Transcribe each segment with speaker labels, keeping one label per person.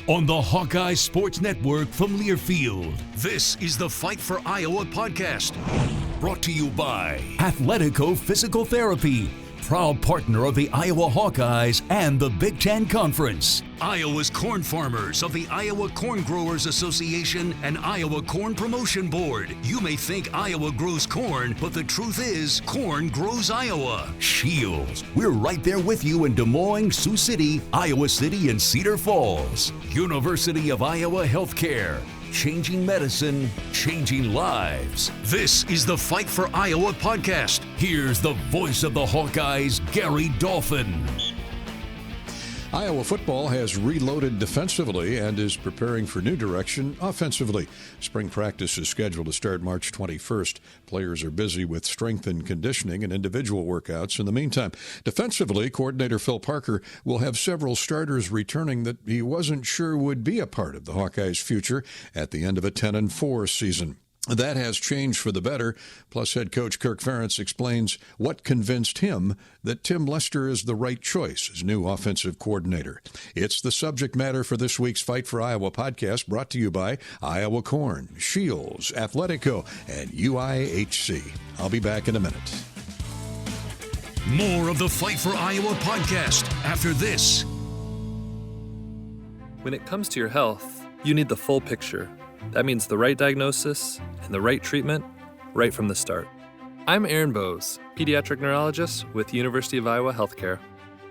Speaker 1: on the Hawkeyes Sports Network from Learfield. This is the Fight for Iowa podcast, brought to you by Athletico Physical Therapy, proud partner of the Iowa Hawkeyes and the Big Ten Conference. Iowa's corn farmers of the Iowa Corn Growers Association and Iowa Corn Promotion Board. You may think Iowa grows corn, but the truth is, corn grows Iowa. Shields, we're right there with you in Des Moines, Sioux City, Iowa City, and Cedar Falls. University of Iowa Healthcare. Changing medicine, changing lives. This is the Fight for Iowa podcast. Here's the voice of the Hawkeyes, Gary Dolphin.
Speaker 2: Iowa football has reloaded defensively and is preparing for new direction offensively. Spring practice is scheduled to start March 21st. Players are busy with strength and conditioning and individual workouts. In the meantime, defensively, coordinator Phil Parker will have several starters returning that he wasn't sure would be a part of the Hawkeyes' future at the end of a 10-4 season. That has changed for the better. Plus, head coach Kirk Ferentz explains what convinced him that Tim Lester is the right choice as new offensive coordinator. It's the subject matter for this week's Fight for Iowa podcast, brought to you by Iowa Corn, Shields, Athletico, and UIHC. I'll be back in a minute.
Speaker 1: More of the Fight for Iowa podcast after this.
Speaker 3: When it comes to your health, you need the full picture. That means the right diagnosis and the right treatment right from the start. I'm Aaron Bowes, pediatric neurologist with University of Iowa Healthcare.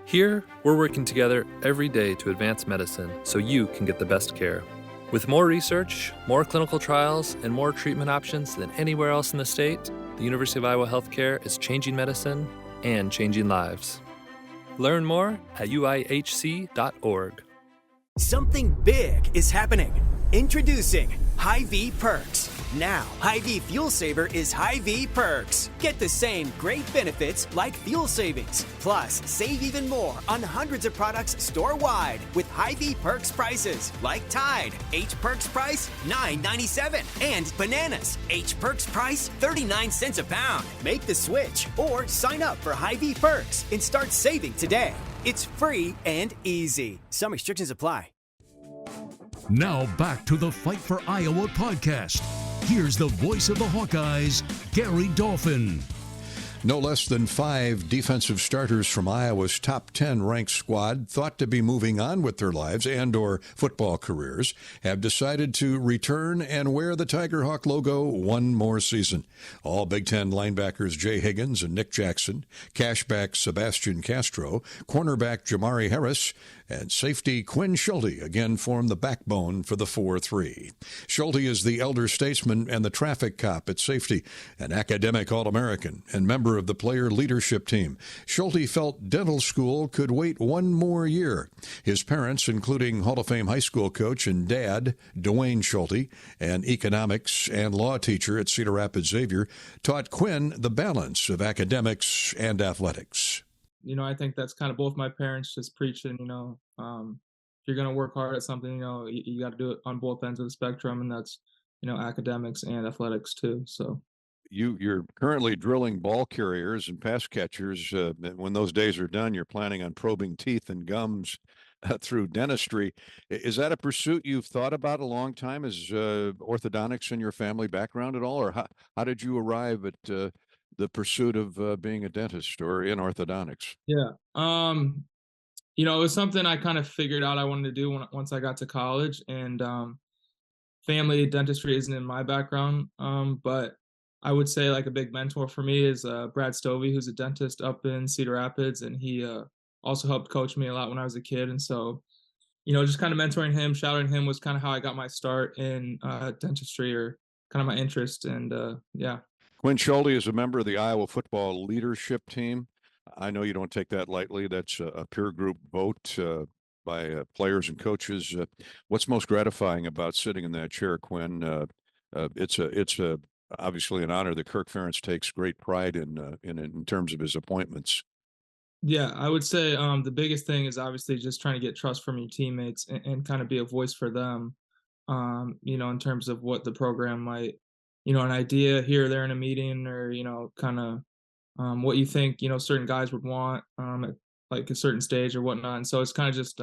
Speaker 3: Here, we're working together every day to advance medicine so you can get the best care. With more research, more clinical trials, and more treatment options than anywhere else in the state, the University of Iowa Healthcare is changing medicine and changing lives. Learn more at uihc.org.
Speaker 4: Something big is happening. Introducing Hy-Vee Perks. Now, Hy-Vee Fuel Saver is Hy-Vee Perks. Get the same great benefits like fuel savings. Plus, save even more on hundreds of products store-wide with Hy-Vee Perks prices like Tide. H Perks price $9.97. And bananas. H Perks price 39 cents a pound. Make the switch or sign up for Hy-Vee Perks and start saving today. It's free and easy. Some restrictions apply.
Speaker 1: Now back to the Fight for Iowa podcast. Here's the voice of the Hawkeyes, Gary Dolphin.
Speaker 2: No less than 5 defensive starters from Iowa's top 10 ranked squad, thought to be moving on with their lives and or football careers, have decided to return and wear the Tiger Hawk logo one more season. All Big Ten linebackers Jay Higgins and Nick Jackson, cashback Sebastian Castro, cornerback Jamari Harris, and safety Quinn Schulte again form the backbone for the 4-3. Schulte is the elder statesman and the traffic cop at safety, an academic All-American and member of the player leadership team. Schulte felt dental school could wait one more year. His parents, including Hall of Fame high school coach and dad, Dwayne Schulte, an economics and law teacher at Cedar Rapids Xavier, taught Quinn the balance of academics and athletics.
Speaker 5: You know, I think that's kind of both my parents just preaching, if you're going to work hard at something, you got to do it on both ends of the spectrum. And that's, academics and athletics too. So
Speaker 2: You're currently drilling ball carriers and pass catchers. When those days are done, you're planning on probing teeth and gums through dentistry. Is that a pursuit you've thought about a long time? Is orthodontics in your family background at all? Or how did you arrive at the pursuit of being a dentist or in orthodontics?
Speaker 5: Yeah. It was something I kind of figured out I wanted to do once I got to college, and family dentistry isn't in my background. But I would say like a big mentor for me is Brad Stovey, who's a dentist up in Cedar Rapids. And he also helped coach me a lot when I was a kid. And so, just kind of mentoring him, shadowing him was kind of how I got my start in dentistry, or kind of my interest. And yeah.
Speaker 2: Quinn Schulte is a member of the Iowa football leadership team. I know you don't take that lightly. That's a peer group vote by players and coaches. What's most gratifying about sitting in that chair, Quinn? It's obviously an honor that Kirk Ferentz takes great pride in terms of his appointments.
Speaker 5: Yeah, I would say the biggest thing is obviously just trying to get trust from your teammates and kind of be a voice for them, in terms of what the program might, an idea here or there in a meeting, or, kind of what you think, certain guys would want at like a certain stage or whatnot. And so it's kind of just,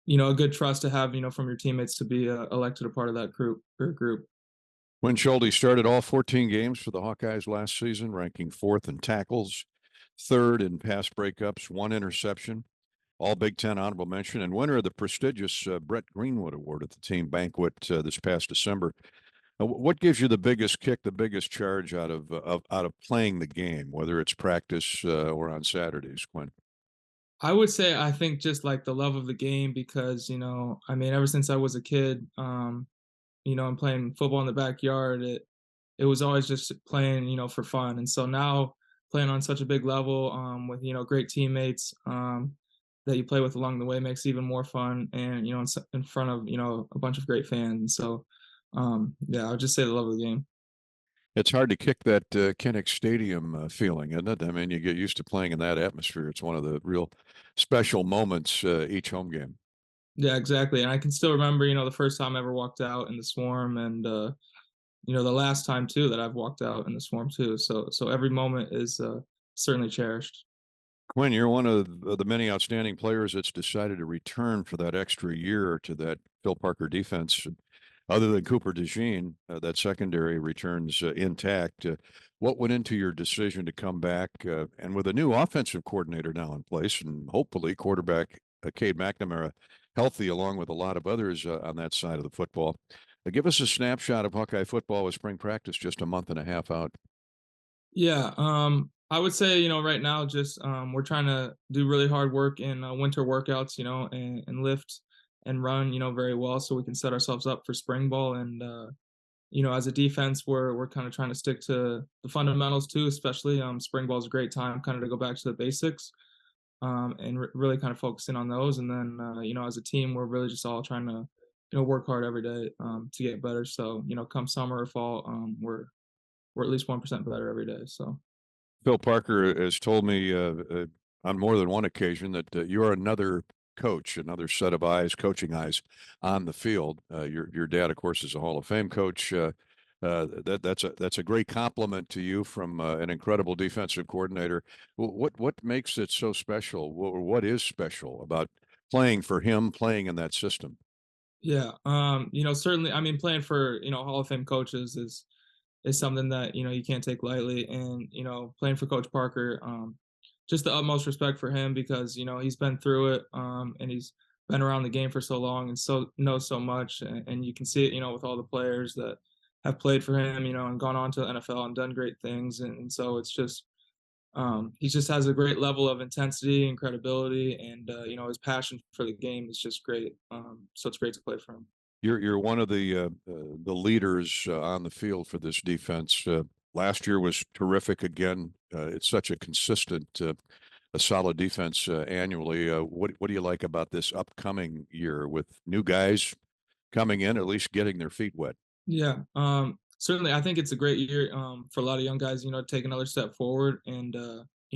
Speaker 5: a good trust to have, from your teammates to be elected a part of that group.
Speaker 2: Quinn Schulte started all 14 games for the Hawkeyes last season, ranking 4th in tackles, 3rd in pass breakups, 1 interception, all Big Ten honorable mention, and winner of the prestigious Brett Greenwood Award at the team banquet this past December. What gives you the biggest kick, the biggest charge out of playing the game, whether it's practice or on Saturdays, Quinn?
Speaker 5: I would say I think just like the love of the game because, ever since I was a kid, I'm playing football in the backyard. It was always just playing, for fun. And so now playing on such a big level with, great teammates that you play with along the way makes it even more fun. And, in front of, a bunch of great fans. So, I would just say the love of the game.
Speaker 2: It's hard to kick that Kinnick Stadium feeling, isn't it? I mean, you get used to playing in that atmosphere. It's one of the real special moments each home game.
Speaker 5: Yeah, exactly. And I can still remember, the first time I ever walked out in the Swarm and, the last time too that I've walked out in the Swarm too. So every moment is certainly cherished.
Speaker 2: Quinn, you're one of the many outstanding players that's decided to return for that extra year to that Phil Parker defense. Other than Cooper DeJean, that secondary returns intact. What went into your decision to come back? And with a new offensive coordinator now in place, and hopefully quarterback Cade McNamara healthy, along with a lot of others on that side of the football. Give us a snapshot of Hawkeye football with spring practice just a month and a half out.
Speaker 5: Yeah, I would say, right now, just we're trying to do really hard work in winter workouts, and lift and run, very well so we can set ourselves up for spring ball. And, as a defense, we're kind of trying to stick to the fundamentals too, especially spring ball is a great time kind of to go back to the basics and really kind of focusing on those. And then, as a team, we're really just all trying to, work hard every day to get better. So, come summer or fall, we're at least 1% better every day. So
Speaker 2: Phil Parker has told me on more than one occasion that you are another coach, another set of eyes, coaching eyes on the field. Your dad, of course, is a Hall of Fame coach. That's a great compliment to you from an incredible defensive coordinator. What makes it so special? What is special about playing for him, playing in that system?
Speaker 5: yeah, certainly. I mean, playing for Hall of Fame coaches is something that you can't take lightly, and playing for Coach Parker, just the utmost respect for him because he's been through it, and he's been around the game for so long and so knows so much, and you can see it with all the players that have played for him, and gone on to the NFL and done great things, and so it's just he just has a great level of intensity and credibility, and his passion for the game is just great. So it's great to play for him.
Speaker 2: You're one of the leaders on the field for this defense. Last year was terrific again. It's such a consistent, a solid defense annually. What do you like about this upcoming year with new guys coming in, at least getting their feet wet?
Speaker 5: Yeah, certainly. I think it's a great year for a lot of young guys. Take another step forward, and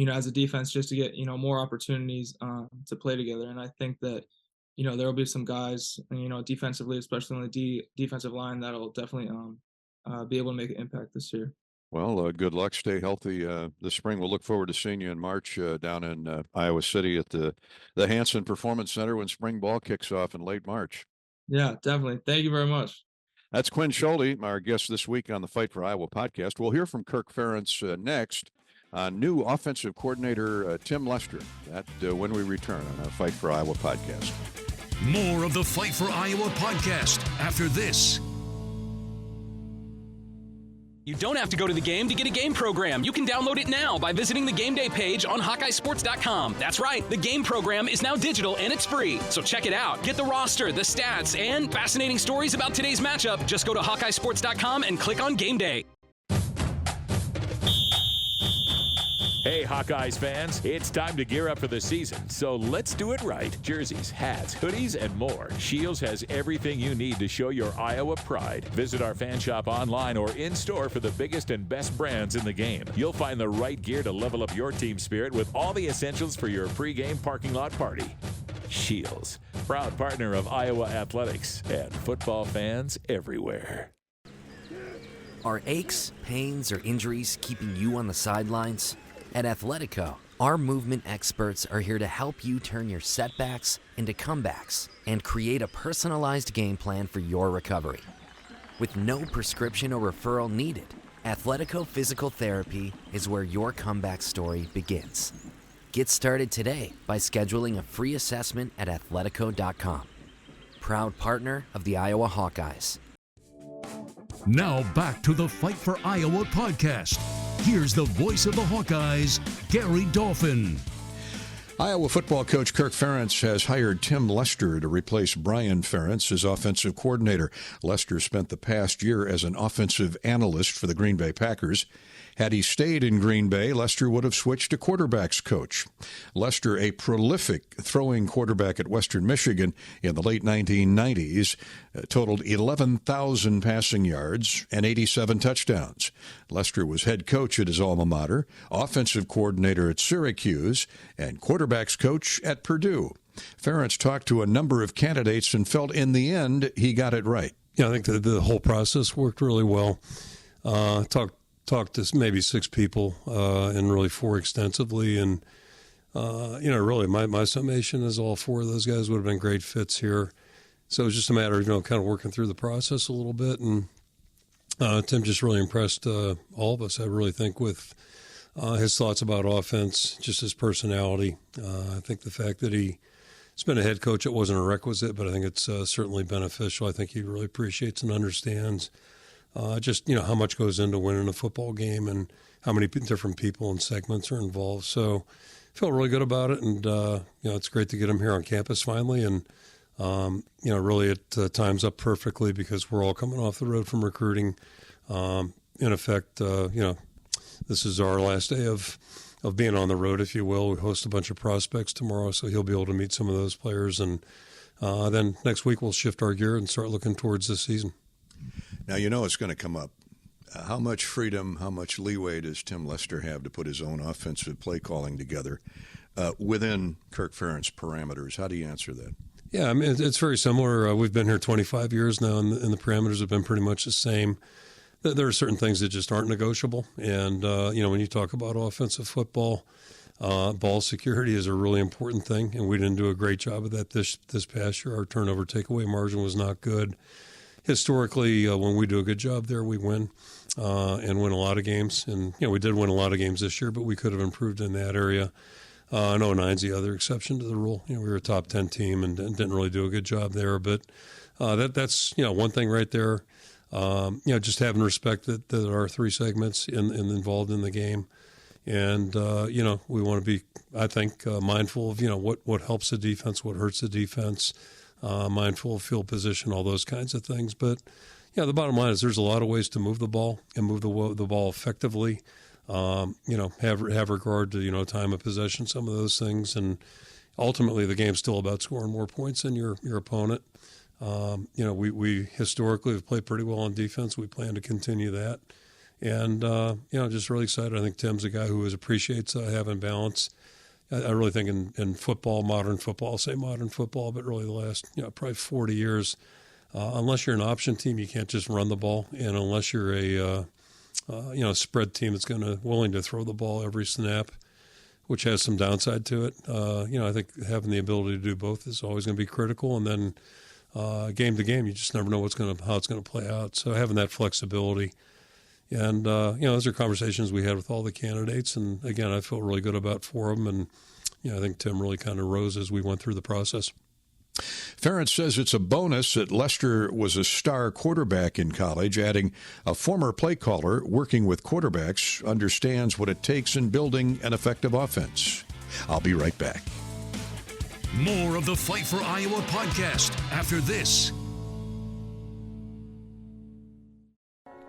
Speaker 5: as a defense, just to get more opportunities to play together. And I think that there will be some guys, defensively, especially on the defensive line, that'll definitely be able to make an impact this year.
Speaker 2: Well, good luck. Stay healthy this spring. We'll look forward to seeing you in March down in Iowa City at the Hanson Performance Center when spring ball kicks off in late March.
Speaker 5: Yeah, definitely. Thank you very much.
Speaker 2: That's Quinn Schulte, our guest this week on the Fight for Iowa podcast. We'll hear from Kirk Ferentz next on new offensive coordinator Tim Lester. That when we return on our Fight for Iowa podcast.
Speaker 1: More of the Fight for Iowa podcast after this.
Speaker 6: You don't have to go to the game to get a game program. You can download it now by visiting the game day page on HawkeyeSports.com. That's right, the game program is now digital and it's free. So check it out. Get the roster, the stats, and fascinating stories about today's matchup. Just go to HawkeyeSports.com and click on Game Day.
Speaker 7: Hey, Hawkeyes fans, it's time to gear up for the season, so let's do it right. Jerseys, hats, hoodies, and more. Shields has everything you need to show your Iowa pride. Visit our fan shop online or in-store for the biggest and best brands in the game. You'll find the right gear to level up your team spirit with all the essentials for your pregame parking lot party. Shields, proud partner of Iowa Athletics and football fans everywhere.
Speaker 8: Are aches, pains, or injuries keeping you on the sidelines? At Athletico, Our movement experts are here to help you turn your setbacks into comebacks and create a personalized game plan for your recovery. With no prescription or referral needed, Athletico Physical Therapy is where your comeback story begins. Get started today by scheduling a free assessment at athletico.com. Proud partner of the Iowa Hawkeyes.
Speaker 1: Now back to the Fight for Iowa podcast. Here's the voice of the Hawkeyes, Gary Dolphin.
Speaker 2: Iowa football coach Kirk Ferentz has hired Tim Lester to replace Brian Ferentz as offensive coordinator. Lester spent the past year as an offensive analyst for the Green Bay Packers. Had he stayed in Green Bay, Lester would have switched to quarterbacks coach. Lester, a prolific throwing quarterback at Western Michigan in the late 1990s, totaled 11,000 passing yards and 87 touchdowns. Lester was head coach at his alma mater, offensive coordinator at Syracuse, and quarterbacks coach at Purdue. Ferentz talked to a number of candidates and felt in the end he got it right.
Speaker 9: Yeah, I think the whole process worked really well. Talked to maybe 6 people and really 4 extensively. And, really my summation is all 4 of those guys would have been great fits here. So it was just a matter of, kind of working through the process a little bit. And Tim just really impressed all of us, I really think, with his thoughts about offense, just his personality. I think the fact that he's been a head coach, it wasn't a requisite, but I think it's certainly beneficial. I think he really appreciates and understands just how much goes into winning a football game and how many different people and segments are involved. So I feel really good about it, and it's great to get him here on campus finally. And really it times up perfectly because we're all coming off the road from recruiting. In effect, this is our last day of being on the road, if you will. We host a bunch of prospects tomorrow, so he'll be able to meet some of those players, and then next week we'll shift our gear and start looking towards this season.
Speaker 2: Now, it's going to come up. How much freedom, how much leeway does Tim Lester have to put his own offensive play calling together within Kirk Ferentz's parameters? How do you answer that?
Speaker 9: Yeah, I mean, it's very similar. We've been here 25 years now, and the parameters have been pretty much the same. There are certain things that just aren't negotiable. And, when you talk about offensive football, ball security is a really important thing, and we didn't do a great job of that this past year. Our turnover takeaway margin was not good. Historically, when we do a good job there, we win and win a lot of games. And, we did win a lot of games this year, but we could have improved in that area. I know 9's the other exception to the rule. We were a top 10 team and didn't really do a good job there. But that's one thing right there. Just having respect that there are 3 segments involved in the game. And, we want to be, I think, mindful of, what helps the defense, what hurts the defense. Mindful of field position, all those kinds of things. But, the bottom line is there's a lot of ways to move the ball and move the ball effectively. Have regard to, time of possession, some of those things. And ultimately the game's still about scoring more points than your opponent. We historically have played pretty well on defense. We plan to continue that. And, just really excited. I think Tim's a guy who appreciates having balance. I really think in football, modern football, I'll say modern football, but really the last, probably 40 years, unless you're an option team, you can't just run the ball. And unless you're a spread team that's willing to throw the ball every snap, which has some downside to it, I think having the ability to do both is always going to be critical. And then game to game, you just never know how it's going to play out. So having that flexibility. And, those are conversations we had with all the candidates. And, again, I feel really good about 4 of them. And, I think Tim really kind of rose as we went through the process.
Speaker 2: Ferentz says it's a bonus that Lester was a star quarterback in college, adding a former play caller working with quarterbacks understands what it takes in building an effective offense. I'll be right back.
Speaker 1: More of the Fight for Iowa podcast after this.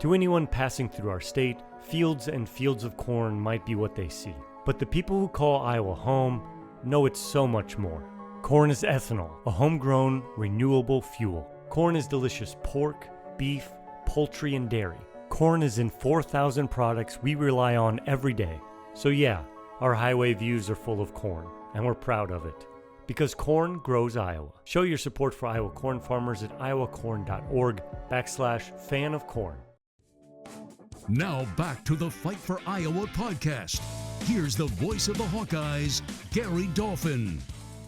Speaker 10: To anyone passing through our state, fields and fields of corn might be what they see. But the people who call Iowa home know it's so much more. Corn is ethanol, a homegrown, renewable fuel. Corn is delicious pork, beef, poultry, and dairy. Corn is in 4,000 products we rely on every day. So yeah, our highway views are full of corn, and we're proud of it. Because corn grows Iowa. Show your support for Iowa corn farmers at iowacorn.org/fan of corn.
Speaker 1: Now back to the Fight for Iowa podcast. here's the voice of the Hawkeyes, Gary Dolphin.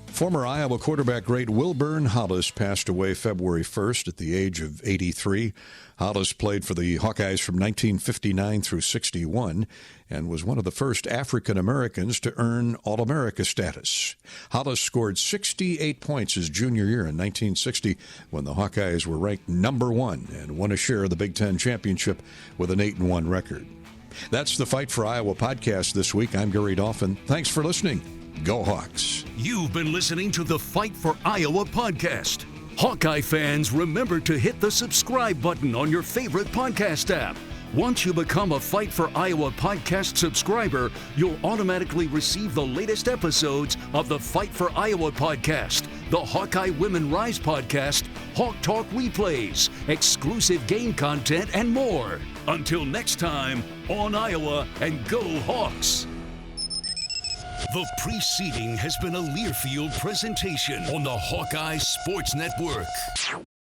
Speaker 2: Former Iowa quarterback great Wilburn Hollis passed away February 1st at the age of 83. Hollis played for the Hawkeyes from 1959 through 61 and was one of the first African Americans to earn All-America status. Hollis scored 68 points his junior year in 1960 when the Hawkeyes were ranked number 1 and won a share of the Big Ten championship with an 8-1 record. That's the Fight for Iowa podcast this week. I'm Gary Dolphin. Thanks for listening. Go Hawks.
Speaker 1: You've been listening to the Fight for Iowa podcast. Hawkeye fans, remember to hit the subscribe button on your favorite podcast app. Once you become a Fight for Iowa podcast subscriber, you'll automatically receive the latest episodes of the Fight for Iowa podcast, the Hawkeye Women Rise podcast, Hawk Talk replays, exclusive game content, and more. Until next time, on Iowa and go Hawks. The preceding has been a Learfield presentation on the Hawkeye Sports Network.